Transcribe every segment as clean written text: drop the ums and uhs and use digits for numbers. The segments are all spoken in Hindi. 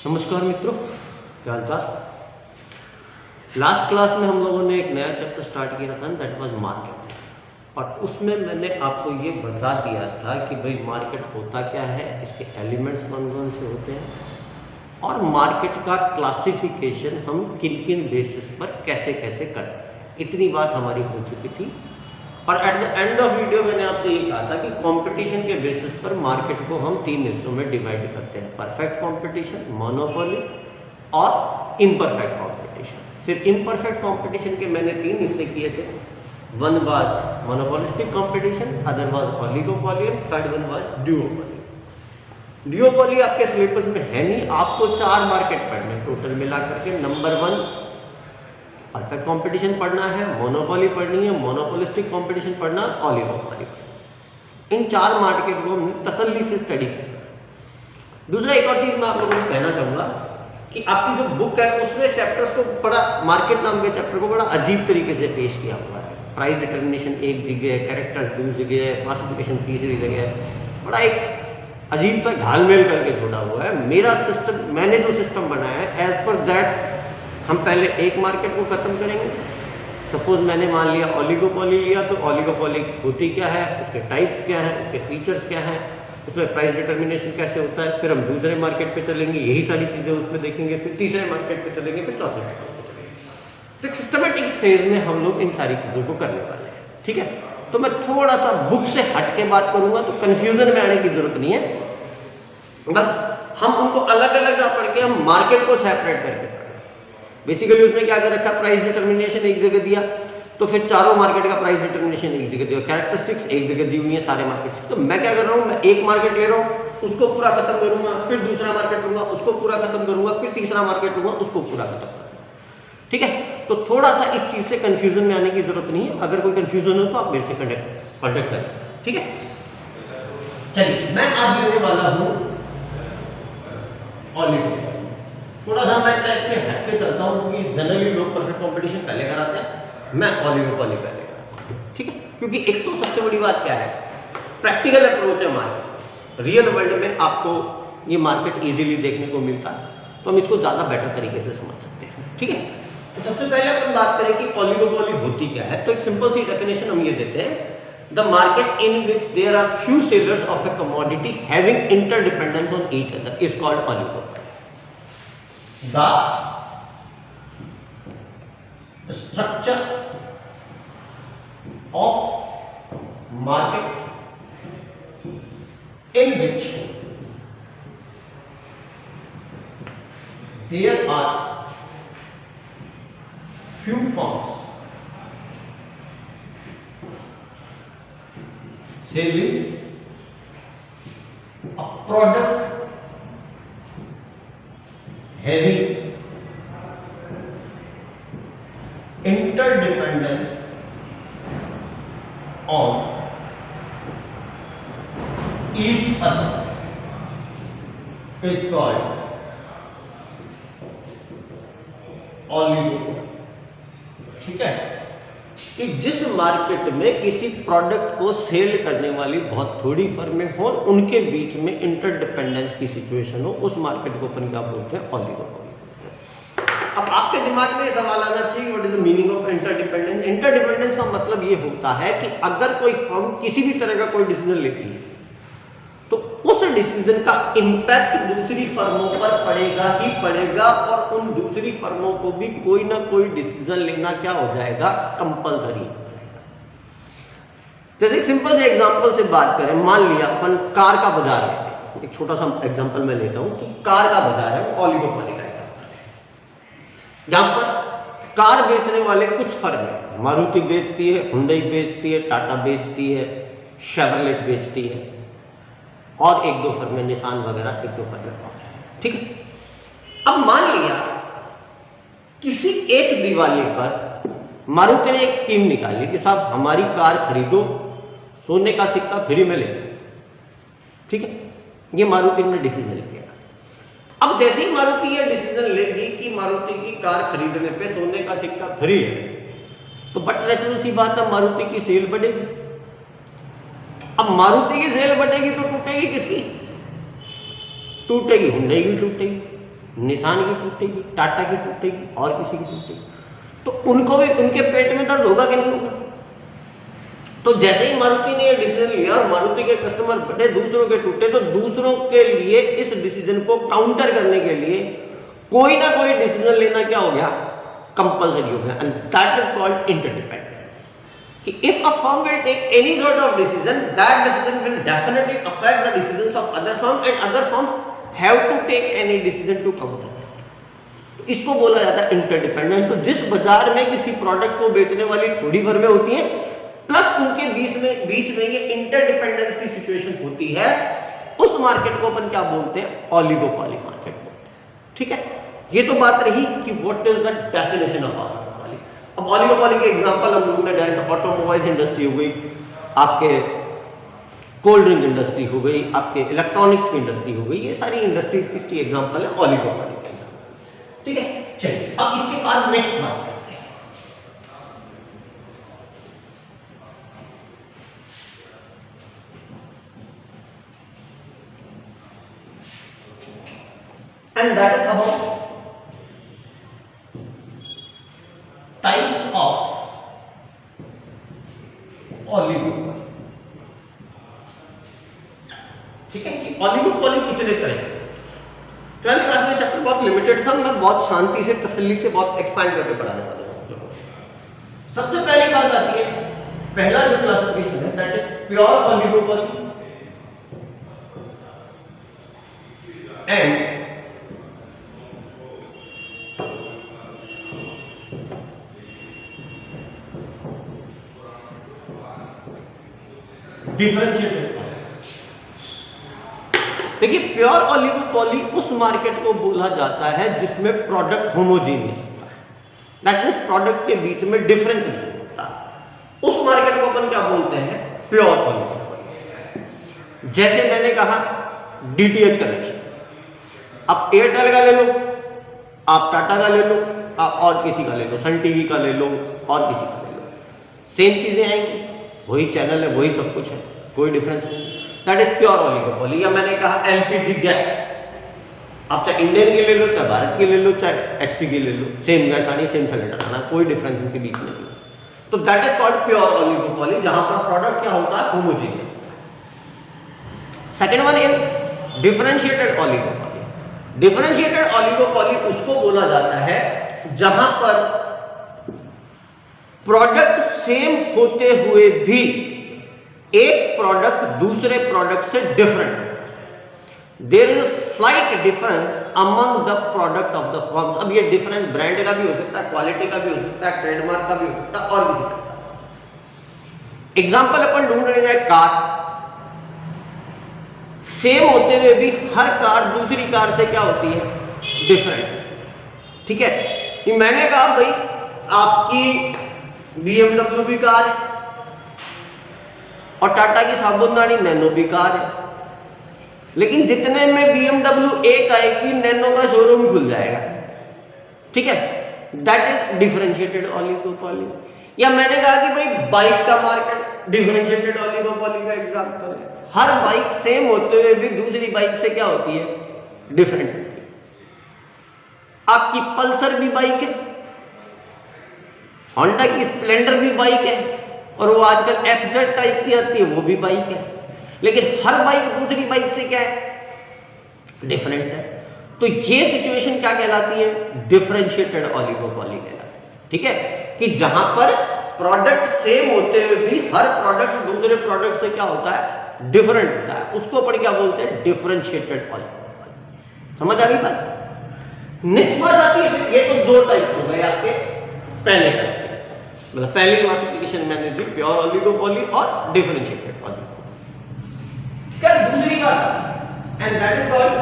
नमस्कार मित्रों, क्या हाल चाल। लास्ट क्लास में हम लोगों ने एक नया चैप्टर स्टार्ट किया था, दैट वाज मार्केट। और उसमें मैंने आपको ये बता दिया था कि भाई मार्केट होता क्या है, इसके एलिमेंट्स कौन कौन से होते हैं और मार्केट का क्लासिफिकेशन हम किन किन बेसिस पर कैसे कैसे करते हैं। इतनी बात हमारी हो चुकी थी। और at the end of video मैंने आपसे ये कहा था कि कंपटीशन के बेसिस पर मार्केट को हम 3 हिस्सों में डिवाइड करते हैं, परफेक्ट कंपटीशन, मोनोपोली और इम्परफेक्ट कंपटीशन। फिर इम्परफेक्ट कंपटीशन के मैंने 3 हिस्से किए थे। One was monopolistic competition, other was oligopoly and third one was duopoly. Duopoly आपके सिलेबस में है नहीं, आपको 4 मार्केट पढ़ने टोटल मिला करके। नंबर 1 परफेक्ट कंपटीशन पढ़ना है, मोनोपोली पढ़नी है, मोनोपोलिस्टिक कंपटीशन पढ़ना, ओलिगोपोली। इन 4 मार्केट को तसल्ली से स्टडी करना। दूसरा एक और चीज मैं आप लोगों को कहना चाहूंगा कि आपकी जो बुक है उसमें चैप्टर्स को बड़ा, मार्केट नाम के चैप्टर को बड़ा अजीब तरीके से पेश किया हुआ है। प्राइस डिटर्मिनेशन एक जगह है, कैरेक्टर्स दूसरी जगह है, क्लासिफिकेशन तीसरी जगह है। बड़ा एक अजीब सा घालमेल करके छोड़ा हुआ है। मेरा सिस्टम, मैंने जो सिस्टम बनाया है एज पर दैट हम पहले एक मार्केट को खत्म करेंगे। सपोज मैंने मान लिया ओलिगोपोली लिया, तो ओलिगोपोली होती क्या है, उसके टाइप्स क्या हैं, उसके फीचर्स क्या हैं, उसमें प्राइस डिटर्मिनेशन कैसे होता है। फिर हम दूसरे मार्केट पे चलेंगे, यही सारी चीज़ें उसमें देखेंगे। फिर तीसरे मार्केट पे चलेंगे, फिर चौथे मार्केट पे चलेंगे। तो एक सिस्टमेटिक फेज में हम लोग इन सारी चीज़ों को करने वाले हैं, ठीक है। तो मैं थोड़ा सा बुक से हट के बात करूंगा, तो कन्फ्यूजन में आने की जरूरत नहीं है। बस हम उनको अलग अलग ना पढ़ के हम मार्केट को सेपरेट करके बेसिकली उसमें क्या कर रखा, प्राइस डिटर्मिनेशन एक जगह दिया, तो फिर चारों मार्केट का प्राइस डिटर्मिनेशन एक जगह दिया, कैरेक्टरिस्टिक्स एक जगह दी हुई है सारे मार्केट्स। तो मैं क्या कर रहा हूँ, मैं एक मार्केट ले रहा हूँ, उसको पूरा खत्म करूंगा, फिर दूसरा मार्केट लूंगा, उसको पूरा खत्म करूंगा, फिर तीसरा मार्केट लूंगा, उसको पूरा खत्म करूंगा, ठीक है। तो थोड़ा सा इस चीज से कंफ्यूजन में आने की जरूरत नहीं है। अगर कोई कंफ्यूजन हो तो आप मेरे से कॉन्टेक्ट करें, ठीक है। चलिए मैं आज लेने वाला हूँ ओलिगोपोली। थोड़ा सा मैं ट्रैक से हट के चलता हूँ क्योंकि जनरली लोग परफेक्ट कंपटीशन पहले कराते हैं, मैं ओलिगोपोली पहले कराता हूँ, ठीक है। क्योंकि एक तो सबसे बड़ी बात क्या है, प्रैक्टिकल अप्रोच है मार्केट। रियल वर्ल्ड में आपको ये मार्केट इजीली देखने को मिलता है, तो हम इसको ज़्यादा बेटर तरीके से समझ सकते हैं, ठीक है। तो सबसे पहले अपन बात करें कि ओलिगोपोली होती क्या है, तो एक सिंपल सी डेफिनेशन हम ये देते हैं, the market in which there are few sellers of a commodity having interdependence on each other is called oligopoly. The structure of market in which there are few firms selling a product having interdependence on each other is called oligopoly, ठीक है। कि जिस मार्केट में किसी प्रोडक्ट को सेल करने वाली बहुत थोड़ी फर्में हो और उनके बीच में इंटरडिपेंडेंस की सिचुएशन हो, उस मार्केट को अपन क्या बोलते हैं, ओलिगोपोली। अब आपके दिमाग में ये सवाल आना चाहिए, what is the meaning of interdependence. Interdependence का मतलब ये होता है कि अगर कोई फर्म किसी भी तरह का कोई डिसीजन लेती है तो उस डिसीजन का इंपैक्ट दूसरी फर्मों पर पड़ेगा ही पड़ेगा, और उन दूसरी फर्मों को भी कोई ना कोई डिसीजन लेना क्या हो जाएगा, कंपलसरी। जैसे एक सिंपल से एग्जांपल से बात करें, मान लिया अपन कार का बाजार लेते हैं, एक छोटा सा एग्जांपल मैं लेता हूं कि कार का बाजार है, ओलिगोपोली का एग्जांपल है, जहां पर कार बेचने वाले कुछ फर्म है, मारुति बेचती है, हुंडई बेचती है, टाटा बेचती है, शेवरलेट बेचती है, और एक दो फर्में निशान वगैरह एक दो फर्में और है, ठीक है। अब मान लिया किसी एक दिवाली पर मारुति ने एक स्कीम निकाली कि साहब हमारी कार खरीदो, सोने का सिक्का फ्री में ले लो, ठीक है। ये मारुति ने डिसीजन लिया। अब जैसे ही मारुति ये डिसीजन लेगी कि मारुति की कार खरीदने पे सोने का सिक्का फ्री है, तो बट नेचुरल सी बात है मारुति की सेल बढ़ेगी। अब मारुति की सेल बढ़ेगी तो टूटेगी किसकी? टूटेगी हुंडई की टूटेगी, निशान की टूटेगी, टाटा की टूटेगी और किसी की टूटेगी, तो उनको भी उनके पेट में दर्द होगा कि नहीं होगा। तो जैसे ही मारुति ने ये डिसीजन लिया और मारुति के कस्टमर बढ़े, दूसरों के टूटे, तो दूसरों के लिए इस डिसीजन को काउंटर करने के लिए कोई ना कोई डिसीजन लेना क्या हो गया, कंपल्सरी हो गया, and that is called interdependence. कि if a firm will take any sort of decision, that decision will definitely affect the decisions of other firm and other firms have to take any decision to counter. इसको बोला जाता है इंटरडिपेंडेंस। तो जिस बाजार में किसी प्रोडक्ट को बेचने वाली थोड़ी फर्में होती हैं, प्लस उनके बीच में ये इंटरडिपेंडेंस की सिचुएशन होती है, उस मार्केट को अपन क्या बोलते हैं, ऑलिगोपॉली मार्केट बोलते हैं। ठीक है, ये तो बात रही कि what is the definition of oligopoly. अब ऑलिगोपॉली के एग्जांपल हम लोगों ने जाए तो ऑटोमोबाइल्स इंडस्ट्री हो गई, आपके कोल्ड ड्रिंक इंडस्ट्री हो गई, आपके इलेक्ट्रॉनिक्स की इंडस्ट्री हो गई, ये सारी इंडस्ट्रीज की एग्जांपल है ऑलिगोपॉली के एग्जांपल। ठीक है, चलिए अब इसके बाद नेक्स्ट बात करते हैं। And that is about types of oligopoly। ठीक है कि ऑलिगोपॉली कितने तरह के। 12th क्लास में चैप्टर बहुत लिमिटेड था, मैं बहुत शांति से तसल्ली से बहुत एक्सपैंड करके पढ़ाने वाला हूं। सबसे पहली बात आती है, पहला जो क्लासिफिकेशन है that is pure oligopoly and differentiated. देखिए, प्योर ऑलिगोपॉली उस मार्केट को बोला जाता है जिसमें प्रोडक्ट होमोजेनियस होता है, दैट मींस प्रोडक्ट के बीच में डिफरेंस नहीं होता, उस मार्केट को अपन क्या बोलते हैं, प्योर ऑलिगोपॉली। जैसे मैंने कहा डीटीएच कनेक्शन, आप एयरटेल का ले लो, आप टाटा का ले लो, आप और किसी का ले लो, सन टीवी का ले लो और किसी का ले लो, सेम चीजें आएंगी, वही चैनल है, वही सब कुछ है, कोई डिफरेंस नहीं, दैट इज प्योर ऑलिगोपॉली। या मैंने कहा एलपीजी गैस, आप चाहे इंडियन के ले लो, चाहे भारत के ले लो, चाहे एचपी के ले लो, सेम गैस आनी, सेम सिलेंडर आना, कोई डिफरेंस इनके बीच में नहीं। तो that is called pure oligopoly, जहां पर प्रोडक्ट क्या होता है, homogeneous. Second one is differentiated oligopoly. Differentiated oligopoly उसको बोला जाता है जहां पर प्रोडक्ट सेम होते हुए भी एक प्रोडक्ट दूसरे प्रोडक्ट से डिफरेंट होता है। There is a slight difference among the product of the firms. अब ये डिफरेंस ब्रांड का भी हो सकता है, क्वालिटी का भी हो सकता है, ट्रेडमार्क का भी हो सकता है, और भी हो सकता है। एग्जाम्पल अपन ढूंढ रहे हैं, कार सेम होते हुए भी हर कार दूसरी कार से क्या होती है, डिफरेंट। ठीक है, ये मैंने कहा भाई आपकी BMW भी कार है और टाटा की साबुनदानी नैनो भी कार है, लेकिन जितने में BMW एक आएगी, नैनो का शोरूम खुल जाएगा। ठीक है, दैट इज डिफरेंशिएटेड ऑलिगोपॉली। या मैंने कहा कि भाई बाइक का मार्केट डिफरेंशिएटेड ऑलिगोपॉली का एग्जांपल है, हर बाइक सेम होते हुए भी दूसरी बाइक से क्या होती है, डिफरेंट होती है। आपकी पल्सर भी बाइक है, होंडा की स्प्लेंडर भी बाइक है, और वो आजकल एफजेड टाइप की आती है, वो भी बाइक है, लेकिन हर बाइक दूसरी बाइक से क्या है, डिफरेंट है। तो ये सिचुएशन क्या कहलाती है, डिफरेंशिएटेड ऑलिगोपॉली कहलाती है। ठीक है, कि जहां पर प्रोडक्ट सेम होते हुए भी हर प्रोडक्ट दूसरे प्रोडक्ट से क्या होता है, डिफरेंट होता है, उसको अपन क्या बोलते हैं, डिफरेंशिएटेड ऑलिगोपॉली। समझ आ गई बात। नेक्स्ट बात आती है, ये तो दो टाइप हो गए आपके पहले टाइप, मतलब पहली क्लासिफिकेशन मैंने दी प्योर ऑलिगोपॉली और डिफरेंशिएटेड ऑलिगोपॉली। इसका दूसरी बात, and that is called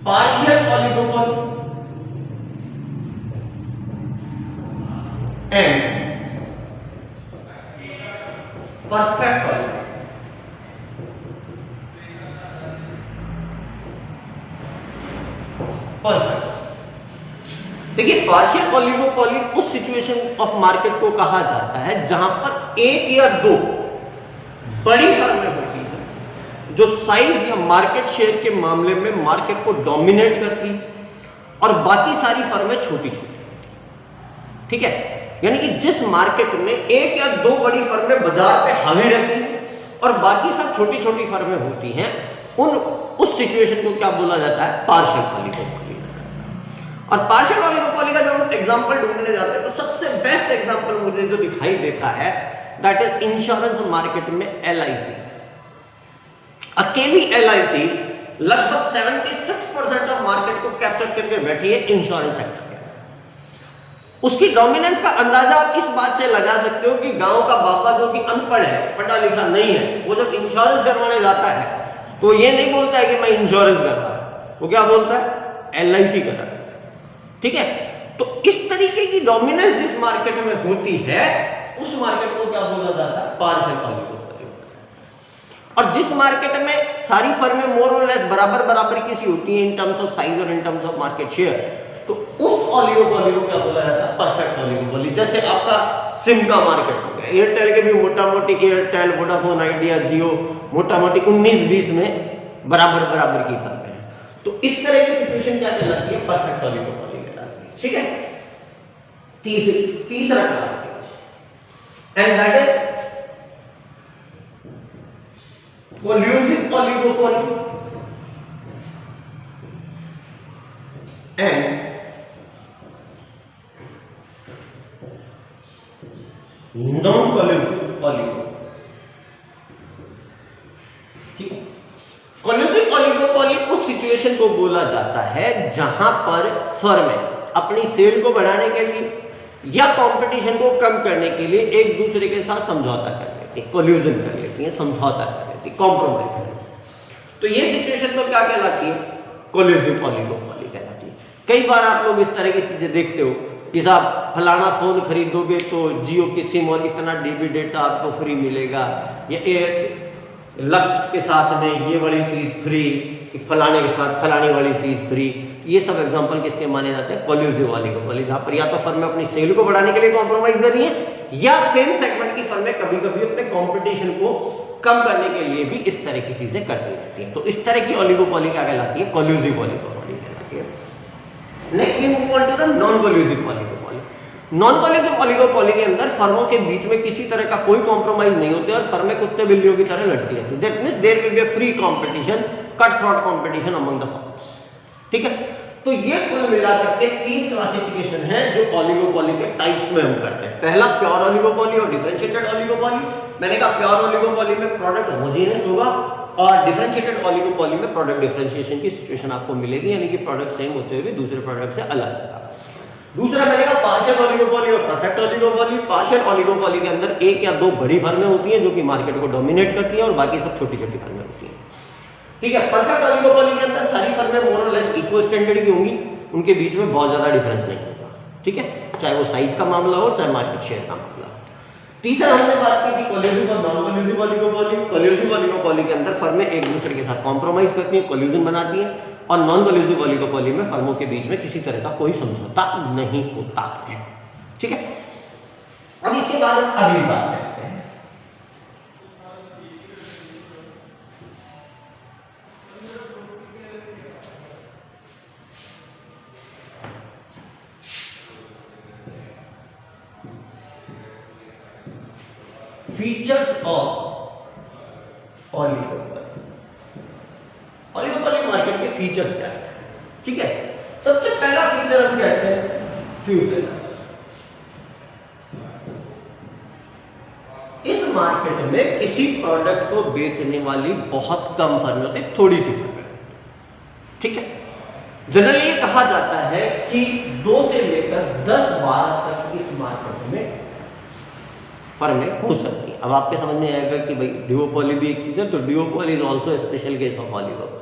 partial oligopoly and perfect oligopoly. Perfect, देखिए पार्शियल ऑलिगोपॉली उस सिचुएशन ऑफ मार्केट को कहा जाता है जहां पर एक या दो बड़ी फर्में होती हैं जो साइज या मार्केट शेयर के मामले में मार्केट को डोमिनेट करती और बाकी सारी फर्में छोटी छोटी, ठीक है। यानी कि जिस मार्केट में एक या दो बड़ी फर्में बाजार पे हावी रहती हैं और बाकी सब छोटी छोटी फर्में होती हैं, उस सिचुएशन को क्या बोला जाता है, पार्शियल ऑलिगोपोली। और पार्शियल ऑलिगोपोली का जब हम एग्जांपल ढूंढने जाते हैं तो सबसे बेस्ट एग्जांपल मुझे जो दिखाई देता है दैट इज इंश्योरेंस मार्केट में LIC। अकेली LIC लगभग 76% ऑफ मार्केट को कैप्चर करके बैठी है इंश्योरेंस सेक्टर के अंदर। उसकी डोमिनेंस का अंदाजा आप इस बात से लगा सकते हो कि गांव का बाबा जो कि अनपढ़ है, पढ़ा लिखा नहीं है, वो जब इंश्योरेंस करवाने जाता है तो ये नहीं बोलता है कि मैं इंश्योरेंस करवा रहा हूं, वो क्या बोलता है, LIC कर रहा है, ठीक है। तो इस तरीके की डोमिनेंस जिस मार्केट में होती है उस मार्केट को क्या बोला जाता है, पार्शियल ऑलिगोपोली। और जिस मार्केट में सारी फर्में मोर और लेस बराबर बराबर की सी होती हैं इन टर्म्स ऑफ साइज और in terms of market share, तो उस ऑलिगोपोली को क्या बोला जाता है, परफेक्ट ऑलिगोपोली। जैसे आपका सिम का मार्केट हो गया, एयरटेल के भी मोटा मोटी एयरटेल, वोडाफोन आइडिया, जियो मोटा मोटी 19-20 में बराबर बराबर की फर्में हैं। तो इस तरह की सिचुएशन क्या कहलाती है, परफेक्ट ऑलिगोपोली कहलाती है, ठीक है। तीसरा class and that is collusive oligopoly and non collusive oligopoly, ठीक है। कोल्यूसिव ऑलिगोपोली उस सिचुएशन को बोला जाता है जहां पर फर्में अपनी सेल को बढ़ाने के लिए या कंपटीशन को कम करने के लिए एक दूसरे के साथ समझौता कर लेती है, कोल्यूजन कर लेती है, समझौता कर लेती है, कॉम्प्रोमाइज कर लेती है। तो ये सिचुएशन तो क्या कहलाती है, कोल्यूसिव ऑलिगोपोली कहलाती है। कई बार आप लोग इस तरह की चीजें देखते हो कि साहब फलाना फोन खरीदोगे तो जियो की सिम और इतना डीबी डेटा आपको फ्री मिलेगा, या लक्स के साथ में ये वाली चीज फ्री, फलाने के साथ फलानी वाली चीज फ्री। ये सब एग्जांपल किसके माने जाते हैं, कोल्यूसिव ऑलिगोपोली, जहां पर या तो फर्में अपनी सेल को बढ़ाने के लिए कॉम्प्रोमाइज कर रही हैं या सेम सेगमेंट की फर्में कभी कभी अपने कंपटीशन को कम करने के लिए भी इस तरह की चीजें करती रहती हैं। तो इस तरह की ऑलिगोपोली क्या कहलाती है, कोल्यूसिव ऑलिगोपोली कहलाती है। Next we move on to the non collusive oligopoly. Non collusive oligopoly के अंदर फर्मों के बीच में किसी तरह का कोई कॉम्प्रोमाइज नहीं होते और फर्में कुत्ते बिल्लियों की तरह लड़ती रहती है। That means there will be a free competition, cut throat competition among the firms, ठीक है। तो ये कुल मिलाकर के 3 क्लासिफिकेशन है जो ऑलिगोपोली के टाइप्स में हम करते हैं। पहला प्योर ऑलिगोपोली और डिफरेंशिएटेड ऑलिगोपोली। मैंने कहा प्योर ऑलिगोपोली में प्रोडक्ट होमोजेनियस होगा और डिफरेंशिएटेड ऑलिगोपोली में प्रोडक्ट डिफरेंशिएशन की सिचुएशन आपको मिलेगी, यानी कि प्रोडक्ट सेम होते हुए भी दूसरे प्रोडक्ट से अलग होगा। दूसरा मैंने कहा पार्शियल ऑलिगोपोली और परफेक्ट ऑलिगोपोली। पार्शियल ऑलिगोपोली के अंदर एक या दो बड़ी फर्में होती हैं जो कि मार्केट को डोमिनेट करती हैं और बाकी सब छोटी छोटी फर्में होती हैं, ठीक है। परफेक्ट ऑलिगोपोली के अंदर सारी फर्में मोर और लेस इक्वल स्टैंडर्ड की होंगी, उनके बीच में बहुत ज्यादा डिफरेंस नहीं होगा, ठीक है, चाहे वो साइज का मामला हो चाहे मार्केट शेयर का मामला हो। तीसरा हमने बात की थी कोल्यूसिव और non collusive oligopoly. Collusive oligopoly के अंदर फर्में एक दूसरे के साथ कॉम्प्रोमाइज करती हैं, कोल्यूजन बनाती हैं, और नॉन कोल्यूसिव ऑलिगोपोली में फर्मों के बीच में किसी तरह का कोई समझौता नहीं होता है, ठीक है। अब इसके बाद हम अगली बात करते हैं, features of oligopoly. Oligopoly market के फीचर्स क्या है, ठीक है। सबसे पहला फीचर हम कहते हैं फ्यूजन। इस मार्केट में किसी प्रोडक्ट को बेचने वाली बहुत कम फर्में होती है, थोड़ी सी फर्में, ठीक है। जनरली ये कहा जाता है कि 2 से लेकर 10-12 तक इस मार्केट में फर्में हो सकती है। अब आपके समझ में आएगा कि भाई ड्यूओपोली भी एक चीज है, तो duopoly is also special case of oligopoly,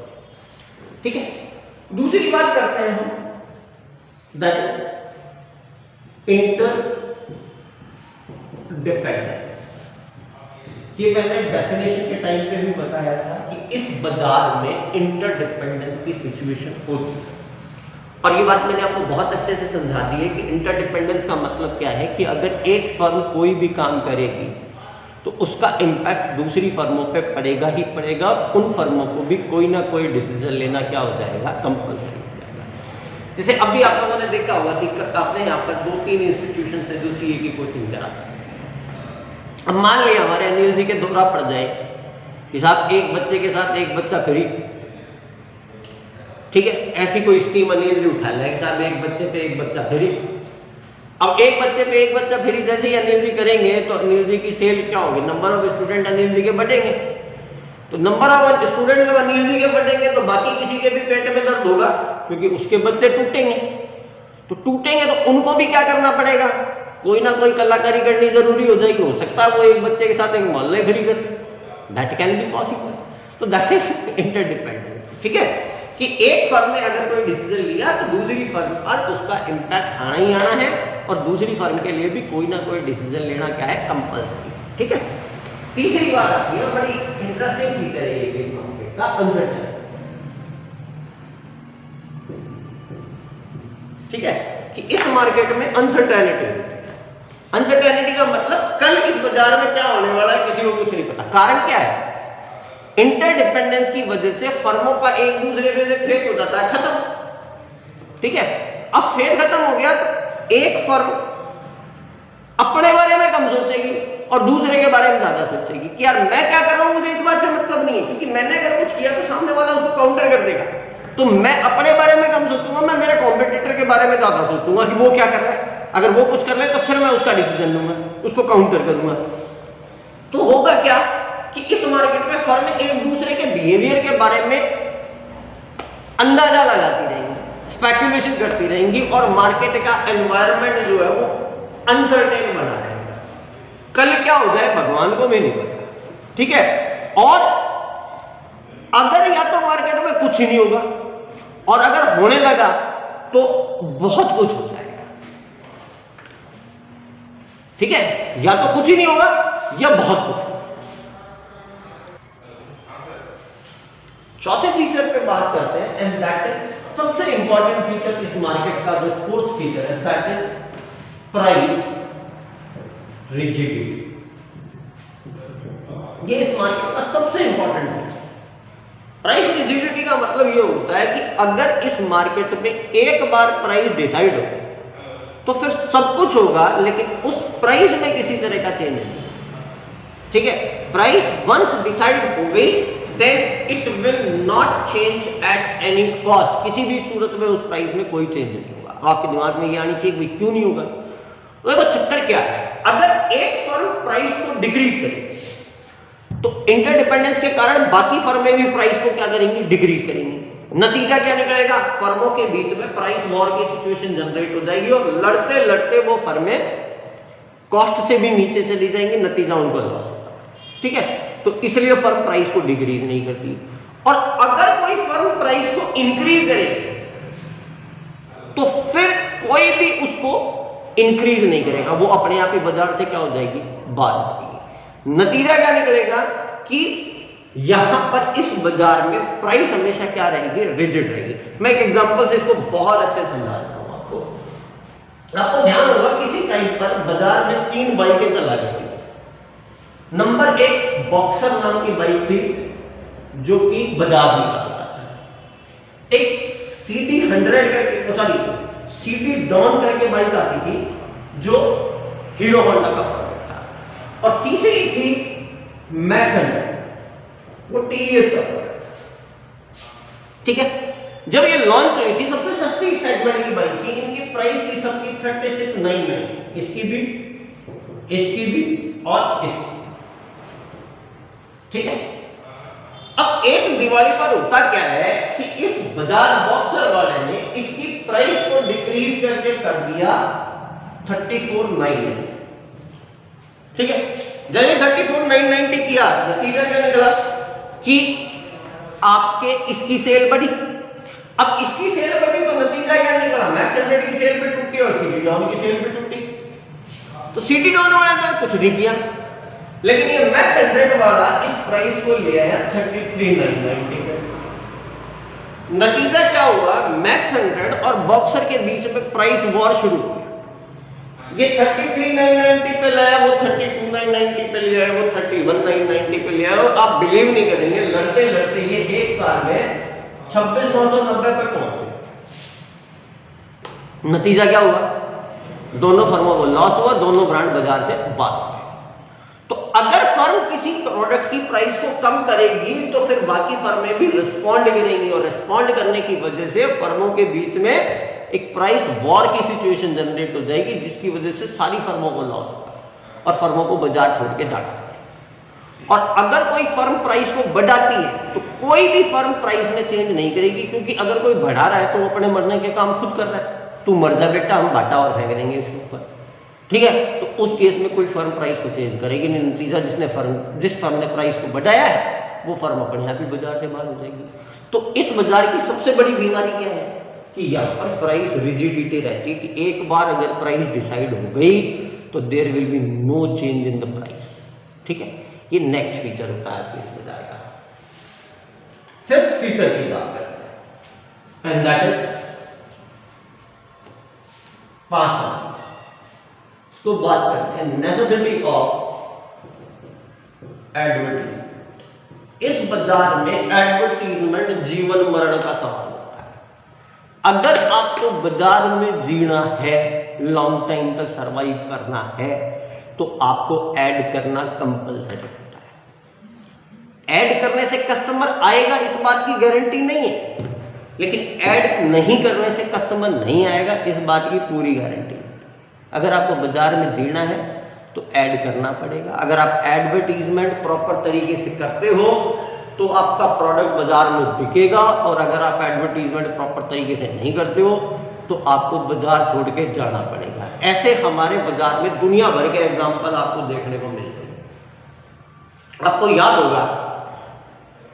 ठीक है। दूसरी बात करते हैं हम दैट इंटर डिपेंडेंस। ये मैंने डेफिनेशन के टाइम पे भी बताया था कि इस बाजार में इंटर डिपेंडेंस की सिचुएशन होती है, और ये बात मैंने आपको बहुत अच्छे से समझा दी है कि इंटरडिपेंडेंस का मतलब क्या है कि अगर एक फर्म कोई भी काम करेगी तो उसका इम्पैक्ट दूसरी फर्मों पे पड़ेगा ही पड़ेगा। उन फर्मों को भी कोई ना कोई डिसीजन लेना क्या हो जाएगा, कंपल्सरी हो जाएगा। जैसे अभी आप लोगों ने देखा होगा, आपने यहाँ पर 2-3 इंस्टीट्यूशन है जो सीए की कोचिंग कराते हैं। अब मान लिया हमारे अनिल जी के दौरा पड़ जाए कि साहब एक बच्चे के साथ एक बच्चा फ्री, ठीक है, ऐसी कोई स्कीम अनिल जी उठा लें कि साहब एक बच्चे पे एक बच्चा फ्री। अब एक बच्चे पे एक बच्चा फ्री जैसे ही अनिल जी करेंगे तो अनिल जी की सेल क्या होगी, number of student Anil ji के बढ़ेंगे। तो नंबर ऑफ स्टूडेंट जब अनिल जी के बढ़ेंगे तो बाकी किसी के भी पेट में दर्द होगा, क्योंकि उसके बच्चे टूटेंगे। तो टूटेंगे तो उनको भी क्या करना पड़ेगा, कोई ना कोई कलाकारी करनी जरूरी हो जाएगी। हो सकता है वो एक बच्चे के साथ एक मोहल्ले फ्री कर, दैट कैन बी पॉसिबल। तो दैट इज इंटरडिपेंडेंस, ठीक है, कि एक फर्म ने अगर कोई डिसीजन लिया तो दूसरी फर्म पर उसका इम्पैक्ट आना ही आना है, और दूसरी फर्म के लिए भी कोई ना कोई डिसीजन लेना क्या है, कंपल्सरी, ठीक है। तीसरी बात आती है, बड़ी इंटरेस्टिंग फीचर है ये इस मार्केट का, अनसर्टेनिटी, ठीक है, कि इस मार्केट में अनसर्टेनिटी होती है। अनसर्टेनिटी का मतलब कल इस बाजार में क्या होने वाला है किसी को कुछ नहीं पता। कारण क्या है, इंटरडिपेंडेंस की वजह से फर्मों का एक दूसरे पे से फेथ हो जाता है, खत्म, ठीक है। अब फेथ खत्म हो गया तो एक फर्म अपने बारे में कम सोचेगी और दूसरे के बारे में ज्यादा सोचेगी कि यार मैं क्या कर रहा हूं, मुझे इस बात से मतलब नहीं है, क्योंकि मैंने अगर कुछ किया तो सामने वाला उसको काउंटर कर देगा। तो मैं अपने बारे में कम सोचूंगा, मैं मेरे कॉम्पिटिटर के बारे में ज्यादा सोचूंगा कि वो क्या कर रहा है। अगर वो कुछ कर ले तो फिर मैं उसका डिसीजन लूंगा, उसको काउंटर करूंगा। तो होगा क्या कि इस मार्केट में फर्म एक दूसरे के बिहेवियर के बारे में अंदाजा लगाती रहेंगी, स्पेकुलेशन करती रहेंगी, और मार्केट का एनवायरनमेंट जो है वो अनसर्टेन बना रहेगा। कल क्या हो जाए भगवान को भी नहीं पता, ठीक है। और अगर या तो मार्केट में कुछ ही नहीं होगा, और अगर होने लगा तो बहुत कुछ हो जाएगा, ठीक है। या तो कुछ ही नहीं होगा या बहुत कुछ। चौथे फीचर पे बात करते हैं, एंड दैट इज सबसे इंपॉर्टेंट फीचर इस मार्केट का, जो फोर्थ फीचर है, दैट इज प्राइस रिजिडिटी। ये इस मार्केट का सबसे इंपॉर्टेंट फीचर। प्राइस रिजिडिटी का मतलब ये होता है कि अगर इस मार्केट में एक बार प्राइस डिसाइड हो गई तो फिर सब कुछ होगा, लेकिन उस प्राइस में किसी तरह का चेंज नहीं, ठीक है। प्राइस वंस डिसाइड हो गई then it will not change at any cost. किसी भी सूरत में उस प्राइस में कोई चेंज नहीं होगा। आपके दिमाग में ये आनी चाहिए भाई क्यों नहीं होगा। तो देखो चक्कर क्या है, अगर एक फर्म प्राइस को डिक्रीज करे तो इंटरडिपेंडेंस के कारण बाकी फर्में भी प्राइस को क्या करेंगी, डिक्रीज करेंगी। नतीजा क्या निकलेगा, फर्मों के बीच में प्राइस वॉर की सिचुएशन जनरेट हो जाएगी, और लड़ते लड़ते वो फर्में कॉस्ट से भी नीचे चली जाएंगी, नतीजा उनको लॉस होगा, ठीक है। तो इसलिए फर्म प्राइस को डिक्रीज नहीं करती। और अगर कोई फर्म प्राइस को इंक्रीज करेगी तो फिर कोई भी उसको इंक्रीज नहीं करेगा, वो अपने आप ही बाजार से क्या हो जाएगी, बाहर हो जाएगी। नतीजा क्या निकलेगा कि यहां पर इस बाजार में प्राइस हमेशा क्या रहेगी, रिजिड रहेगी। मैं एक एग्जांपल से इसको बहुत अच्छे से समझा देता हूं आपको ध्यान होगा किसी टाइम पर बाजार में 3 बाइकें चला करती थी। नंबर 1 बॉक्सर नाम की बाइक थी जो कि बाजार निकालता था। एक सीडी 100 करके, सॉरी सीडी डॉन करके बाइक आती थी जो हीरो होंडा का प्रोडक्ट था। और तीसरी थी मैक्स 100, वो टीवीएस का प्रोडक्ट था, ठीक है। जब ये लॉन्च हुई थी सबसे सस्ती सेगमेंट की बाइक थी, इनकी प्राइस थी सबकी 3699, इसकी भी और इसकी, ठीक है। अब एक दिवाली पर होता क्या है कि इस बाजार बॉक्सर वाले ने इसकी प्राइस को डिक्रीज करके कर दिया 34,990, ठीक है। जब ये 34,990 किया, नतीजा क्या निकला कि आपके इसकी सेल बढ़ी। अब इसकी सेल बढ़ी तो नतीजा क्या निकला, मैक्स 100 की सेल भी टूटी और सिटी डॉन की सेल भी टूटी। तो सिटी डॉन वाले ने कुछ नहीं किया, लेकिन ये मैक्स 100 वाला इस प्राइस को ले आया 33,990 पे। नतीजा क्या हुआ, मैक्स 100 और बॉक्सर के बीच में प्राइस वॉर शुरू हो गया। ये 33,990 पे लाया, वो 32,990 पे लिया है, वो 31,990 पे लिया है। आप बिलीव नहीं करेंगे, लड़ते लड़ते ये एक साल में 26,990 पे पहुंच गए। नतीजा क्या हुआ? दोनों फर्मों को लॉस हुआ, दोनों ब्रांड बाजार से बाहर हो गए। तो अगर फर्म किसी प्रोडक्ट की प्राइस को कम करेगी तो फिर बाकी फर्में भी रिस्पॉन्ड करेंगी, और रिस्पॉन्ड करने की वजह से फर्मों के बीच में एक प्राइस वॉर की सिचुएशन जनरेट हो जाएगी, जिसकी वजह से सारी फर्मों को लॉस होगा और फर्मों को बाजार छोड़ के जाना पड़ेगा। और अगर कोई फर्म प्राइस को बढ़ाती है तो कोई भी फर्म प्राइस में चेंज नहीं करेगी, क्योंकि अगर कोई बढ़ा रहा है तो वो अपने मरने के काम खुद कर रहा है। तू मर जा बेटा, हम बाटा और फेंक देंगे इसके ऊपर, ठीक है। तो उस केस में कोई फर्म प्राइस को चेंज करेगी नहीं। नतीजा जिस फर्म ने प्राइस को बढ़ाया है वो फर्म अपने आप ही बाजार से बाहर हो जाएगी। तो इस बाजार की सबसे बड़ी बीमारी क्या है कि यहाँ पर प्राइस रिजिडिटी रहती है, कि एक बार अगर प्राइस डिसाइड हो गई तो there will be no change in the price, ठीक है। ये नेक्स्ट फीचर होता है इस बाजार का। फिफ्थ फीचर की बात करते हैं, एंड दैट इज 5 तो बात करते हैं नेसेसिटी ऑफ एडवर्टीजमेंट। इस बाजार में एडवर्टीजमेंट जीवन मरण का सवाल होता है। अगर आपको बाजार में जीना है, लॉन्ग टाइम तक सरवाइव करना है, तो आपको ऐड करना कंपलसरी होता है। ऐड करने से कस्टमर आएगा इस बात की गारंटी नहीं है, लेकिन ऐड नहीं करने से कस्टमर नहीं आएगा इस बात की पूरी गारंटी है। अगर आपको बाजार में जीना है तो ऐड करना पड़ेगा। अगर आप एडवर्टीजमेंट प्रॉपर तरीके से करते हो तो आपका प्रोडक्ट बाजार में बिकेगा, और अगर आप एडवर्टीजमेंट प्रॉपर तरीके से नहीं करते हो तो आपको बाजार छोड़ के जाना पड़ेगा। ऐसे हमारे बाजार में दुनिया भर के एग्जाम्पल आपको देखने को मिल जाएंगे। आपको याद होगा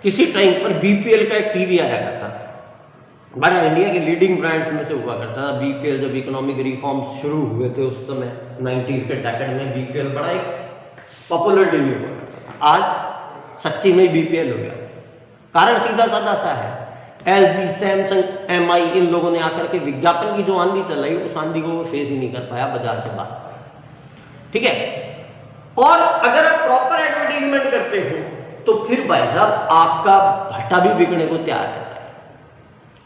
किसी टाइम पर बीपीएल का एक टीवी आया करता था, बड़ा इंडिया के लीडिंग ब्रांड्स में से हुआ करता था। बीपीएल जब इकोनॉमिक रिफॉर्म्स शुरू हुए थे उस समय 90s के डेकेड में बीपीएल बड़ा एक पॉपुलर टीवी हुआ करता था। आज सच्ची में बीपीएल हो गया। कारण सीधा साधा सा है, एलजी, सैमसंग, एमआई इन लोगों ने आकर के विज्ञापन की जो आंधी चलाई उस आंधी को वो फेस ही नहीं कर पाया, बाजार से बाहर, ठीक है। और अगर आप प्रॉपर एडवर्टीजमेंट करते हो तो फिर भाई साहब आपका भट्टा भी बिकने को तैयार रहता है।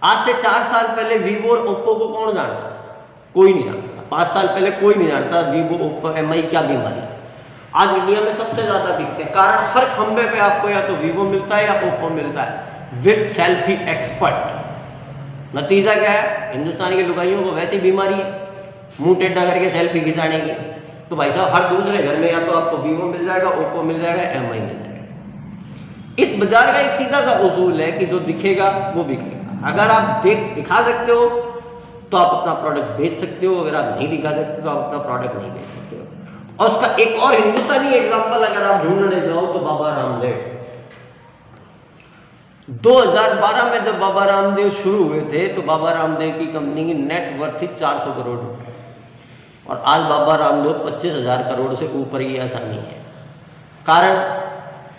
आज से 4 साल पहले वीवो और ओप्पो को कौन जानता? कोई नहीं जानता। 5 साल पहले कोई नहीं जानता वीवो, ओप्पो, एमआई क्या बीमारी है। आज इंडिया में सबसे ज्यादा बिकते हैं, कारण हर खंबे पे आपको या तो वीवो मिलता है या ओप्पो मिलता है विद सेल्फी एक्सपर्ट। नतीजा क्या है? हिंदुस्तान की लुगाइयों को वैसी बीमारी है मुंह टेढ़ा करके सेल्फी खिंचाने की। तो भाई साहब हर दूसरे घर में या तो आपको वीवो मिल जाएगा, ओप्पो मिल जाएगा, एमआई मिल जाएगा। इस बाजार का एक सीधा सा उसूल है कि जो दिखेगा वो बिकेगा। अगर आप दिखा सकते हो तो आप अपना प्रोडक्ट बेच सकते हो, अगर आप नहीं दिखा सकते तो आप अपना प्रोडक्ट नहीं बेच सकते हो। और उसका एक और हिंदुस्तानी एग्जांपल अगर आप ढूंढने जाओ तो बाबा रामदेव। 2012 में जब बाबा रामदेव शुरू हुए थे तो बाबा रामदेव की कंपनी की नेट वर्थ थी 400 करोड़ रुपए, और आज बाबा रामदेव 25,000 करोड़ से ऊपर ही ऐसा नहीं है। कारण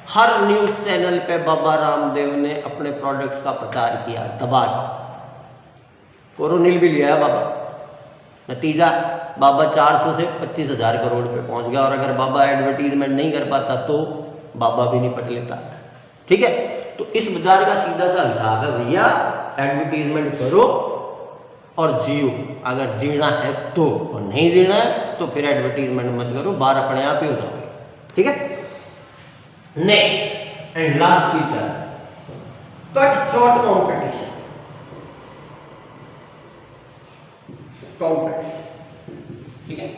हर न्यूज चैनल पे बाबा रामदेव ने अपने प्रोडक्ट्स का प्रचार किया, दबा के कोरोनिल भी लिया बाबा। नतीजा बाबा 400 से 25,000 करोड़ पे पहुंच गया। और अगर बाबा एडवर्टीजमेंट नहीं कर पाता तो बाबा भी निपट लेता, ठीक है। तो इस बाजार का सीधा सा हिसाब है भैया, एडवर्टीजमेंट करो और जियो। अगर जीना है तो, और नहीं जीना है तो फिर एडवर्टीजमेंट मत करो, बाहर अपने आप ही हो जाओगे, ठीक है। Next and last feature, cut throat competition. ठीक है,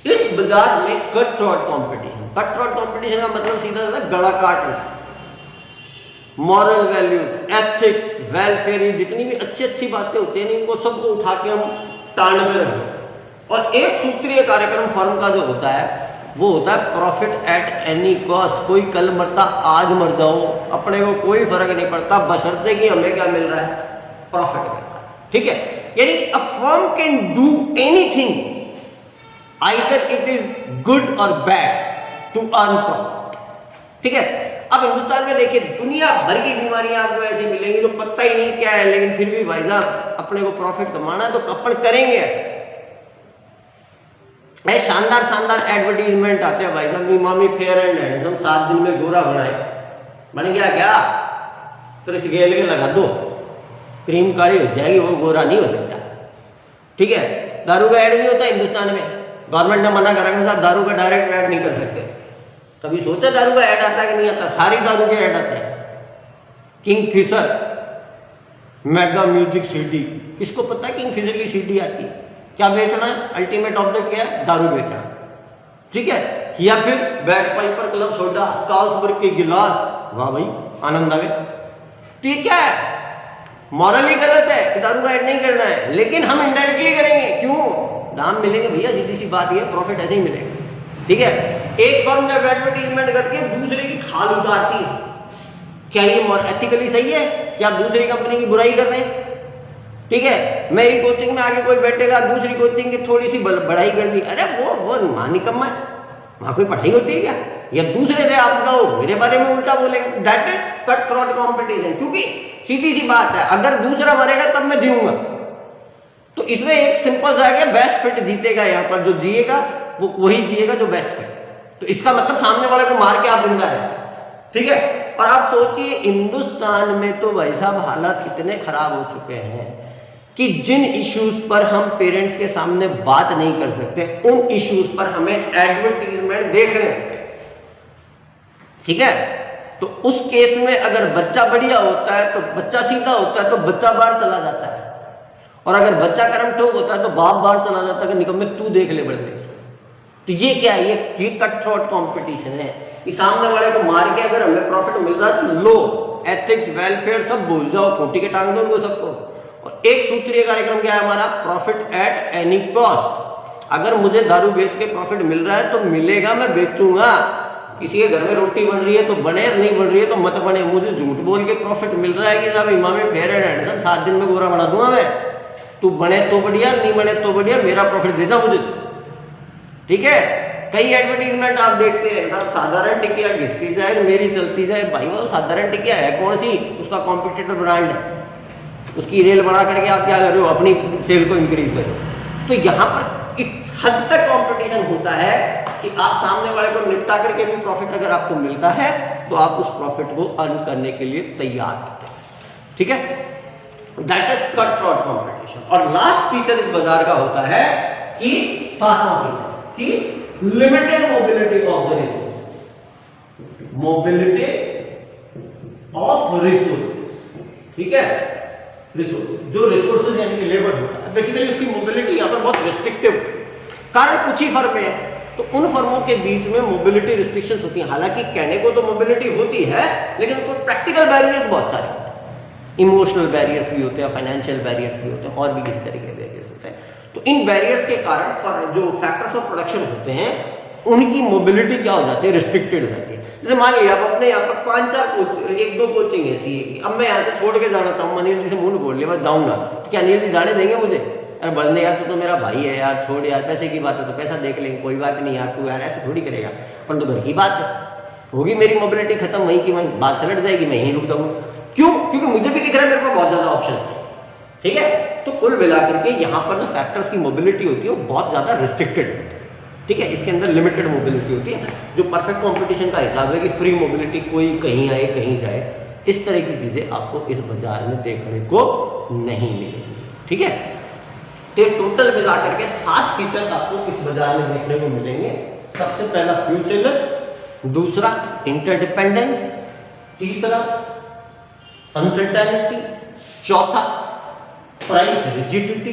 इस बाजार में cut throat competition. Cut throat competition का मतलब सीधा सीधा गला काटना। मॉरल वैल्यूज, एथिक्स, वेलफेयर, जितनी भी अच्छी अच्छी बातें होती हैं इनको सबको उठा के हम टांड में रख दो। और एक सूत्रीय कार्यक्रम फर्म का जो होता है वो होता है प्रॉफिट एट एनी कॉस्ट। कोई कल मरता, आज मर जाओ, अपने को कोई फर्क नहीं पड़ता, बशर्ते कि हमें क्या मिल रहा है, प्रॉफिट मिल रहा है, ठीक है। यानी a firm can do anything, either it is good और बैड, टू अर्न प्रॉफिट, ठीक है। अब हिंदुस्तान में देखिए दुनिया भर की बीमारियां आपको ऐसी मिलेंगी जो पता ही नहीं क्या है, लेकिन फिर भी भाई साहब अपने को प्रॉफिट कमाना है तो अपन करेंगे ऐसा। ऐसे शानदार शानदार एडवर्टीजमेंट आते हैं भाई साहब, इमामी फेयर एंड हैंडसम 7 दिन में गोरा बनाए, बन गया क्या? तो इस गेल के लगा दो, क्रीम काली हो जाएगी, वो गोरा नहीं हो सकता। ठीक है, दारू का ऐड नहीं होता हिंदुस्तान में, गवर्नमेंट ने मना करा कि साहब दारू का डायरेक्ट ऐड नहीं कर सकते। कभी सोचा दारू का ऐड आता है कि नहीं आता? सारी दारू के ऐड आते हैं। किंगफिशर मेगा म्यूजिक सीडी, किसको पता है किंगफिशर की सीडी आती है? क्या बेचना है? अल्टीमेट ऑब्जेक्ट क्या है? दारू बेचना। ठीक है, या फिर bag Piper club soda, Carlsberg के गिलास, वाह भाई आनंद आ गया। तो ये क्या है? मॉरली गलत है कि दारू का ऐड नहीं करना है, लेकिन हम इनडायरेक्टली करेंगे। क्यों? दाम मिलेंगे भैया, सीधी सी बात ये, प्रॉफिट ऐसे ही मिलेगा। ठीक है, एक फर्म जब एडवर्टीजमेंट करती है दूसरे की खाल उतारती है, क्या ये एथिकली सही है या दूसरी कंपनी की बुराई कर रहे हैं? ठीक है, मेरी कोचिंग में आगे कोई बैठेगा, दूसरी कोचिंग की थोड़ी सी बढ़ाई कर दी, अरे वो मां निकम्मा है, वहां कोई पढ़ाई होती है क्या? या दूसरे से आप कहो मेरे बारे में उल्टा बोलेगा, that is cut throat competition. क्योंकि सीधी सी बात है, अगर दूसरा मरेगा तब मैं जीऊंगा। तो इसमें एक सिंपल सा है, बेस्ट फिट जीतेगा। यहाँ पर जो जिएगा वो वही जिएगा जो बेस्ट फिट। तो इसका मतलब सामने वाले को मार के आप जिंदा है। ठीक है, और आप सोचिए हिंदुस्तान में तो भाई साहब हालात इतने खराब हो चुके हैं कि जिन इश्यूज पर हम पेरेंट्स के सामने बात नहीं कर सकते, उन इश्यूज पर हमें एडवर्टीजमेंट देखने होते हैं। ठीक है, तो उस केस में अगर बच्चा बढ़िया होता है तो बच्चा सीधा होता है तो बच्चा बाहर चला जाता है, और अगर बच्चा कर्म ठोक होता है तो बाप बाहर चला जाता है कि निकम्मे तू देख ले बड़े। तो ये क्या है? ये कट थ्रोट कॉम्पिटिशन है कि सामने वाले को मार के अगर हमें प्रॉफिट मिल रहा है तो लो, एथिक्स वेलफेयर सब भूल जाओ, खूंटी के टांग दो उनको सबको। और एक सूत्रीय कार्यक्रम क्या है हमारा? Profit eight any cost. अगर मुझे दारू बेच के प्रॉफिट मिल रहा है तो मिलेगा, मैं बेचूंगा। किसी के घर में रोटी बन रही है तो बने, नहीं बन रही है तो मत बने। मुझे झूठ बोल के प्रॉफिट मिल रहा है कि साहब इमामी फेयर एंड हैंडसम 7 दिन में गोरा बना दूंगा मैं, तू बने तो बढ़िया, नहीं बने तो बढ़िया, मेरा प्रॉफिट दे जा मुझे। ठीक है, कई एडवर्टीजमेंट आप देखते हैं साहब, साधारण टिकिया घिसती जाए मेरी चलती जाए। भाई वो साधारण टिकिया है कौन सी? उसका कॉम्पिटिटर ब्रांड है, उसकी रेल बढ़ा करके आप क्या कर रहे हो? अपनी सेल को इंक्रीज कर रहे हो। तो यहाँ पर इस हद तक कंपटीशन होता है कि आप सामने वाले को निपटा करके भी प्रॉफिट अगर आपको मिलता है तो आप उस प्रॉफिट को अर्न करने के लिए तैयार होते हैं। ठीक है, that is cut throat competition. और लास्ट फीचर इस बाजार का होता है कि 7वां फीचर कि limited mobility of the resource, mobility of resource. ठीक है, रिसोर्स जो रिसोर्सेज यानी कि लेबर होता है, बेसिकली उसकी मोबिलिटी यहाँ पर बहुत रिस्ट्रिक्टिव। कारण कुछ ही फर्म है, तो उन फर्मों के बीच में मोबिलिटी रिस्ट्रिक्शंस होती हैं। हालांकि कहने को तो मोबिलिटी होती है, लेकिन उसमें प्रैक्टिकल बैरियर्स बहुत सारे होते हैं। इमोशनल बैरियर्स भी होते हैं, फाइनेंशियल बैरियर्स भी होते हैं, और भी किसी तरह के बैरियर्स होते हैं। तो इन बैरियर्स के कारण जो फैक्टर्स ऑफ प्रोडक्शन होते हैं उनकी मोबिलिटी क्या हो जाती है? रिस्ट्रिक्टेड हो जाती है। जैसे मान लिया आप अपने यहाँ पर 5-4 1-2 कोचिंग ऐसी है कि अब मैं यहाँ से छोड़ के जाना चाहूँ, अनिल जी से मुंह बोल लिया मैं जाऊँगा, तो क्या अनिल जी जाने देंगे मुझे? अरे बंदे यार तो मेरा भाई है यार, छोड़ यार, पैसे की बात है तो पैसा देख लेंगे, कोई बात नहीं यार, तू यार ऐसे थोड़ी करेगा। पर तो घर की बात है, होगी मेरी मोबिलिटी खत्म, वहीं की वहीं बात चलट जाएगी, मैं यहीं रुक जाऊँगा। क्यों? क्योंकि मुझे भी दिख रहा है मेरे पास बहुत ज़्यादा ऑप्शन है। ठीक है, तो कुल मिलाकर के यहाँ पर जो फैक्टर्स की मोबिलिटी होती है वो बहुत ज़्यादा रिस्ट्रिक्टेड होती है। ठीक है, इसके अंदर लिमिटेड मोबिलिटी होती है, जो परफेक्ट कंपटीशन का हिसाब है कि फ्री मोबिलिटी, कोई कहीं आए कहीं जाए, इस तरह की चीज़ें आपको इस बाजार में देखने को नहीं मिलेंगी। ठीक है, तो टोटल मिलाकर के 7 फीचर आपको इस बाजार में देखने को मिलेंगे। सबसे पहला फ्यू सेलर्स, दूसरा इंटरडिपेंडेंस, तीसरा अनसर्टेनिटी, चौथा प्राइस रिजिडिटी,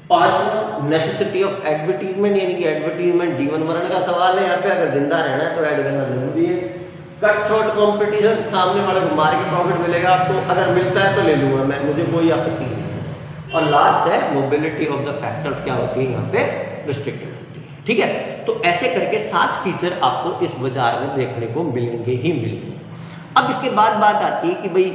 5वां नेसेसिटी ऑफ एडवर्टीजमेंट, यानी कि एडवर्टीजमेंट जीवन मरण का सवाल है। यहाँ पे अगर जिंदा रहना है तो ऐड करना जरूरी है। कट थ्रोट कंपटीशन, सामने वाले को मार के प्रॉफिट मिलेगा आपको, अगर मिलता है तो ले लूंगा मैं, मुझे कोई आपत्ति नहीं है। और लास्ट है मोबिलिटी ऑफ द फैक्टर्स, क्या होती है यहाँ पे? रिस्ट्रिक्टेड होती है। ठीक है, तो ऐसे करके 7 फीचर आपको इस बाजार में देखने को मिलेंगे ही मिलेंगे। अब इसके बाद बात आती है कि भाई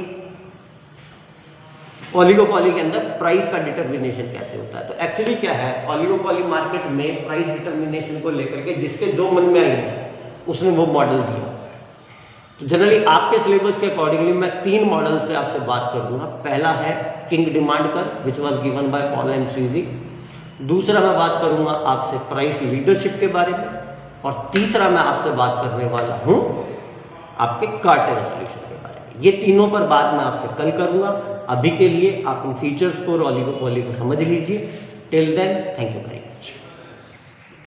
ओलिगोपॉली के अंदर प्राइस का डिटर्मिनेशन कैसे होता है। तो एक्चुअली क्या है, ओलिगोपॉली मार्केट में प्राइस डिटर्मिनेशन को लेकर के जिसके जो मन में आई उसने वो मॉडल दिया। तो जनरली आपके सिलेबस के अकॉर्डिंगली मैं 3 मॉडल से आपसे बात कर दूंगा। पहला है kinked demand curve, which was given by Paul and Sweezy. दूसरा मैं बात करूंगा आपसे प्राइस लीडरशिप के बारे में, और तीसरा मैं आपसे बात करने वाला हूं आपके कार्टेल सॉल्यूशन के बारे में। ये तीनों पर बात मैं आपसे कल करूंगा। अभी के लिए आप इन फीचर्स को और ऑलिगोपोली को समझ लीजिए। Till then, thank you very much.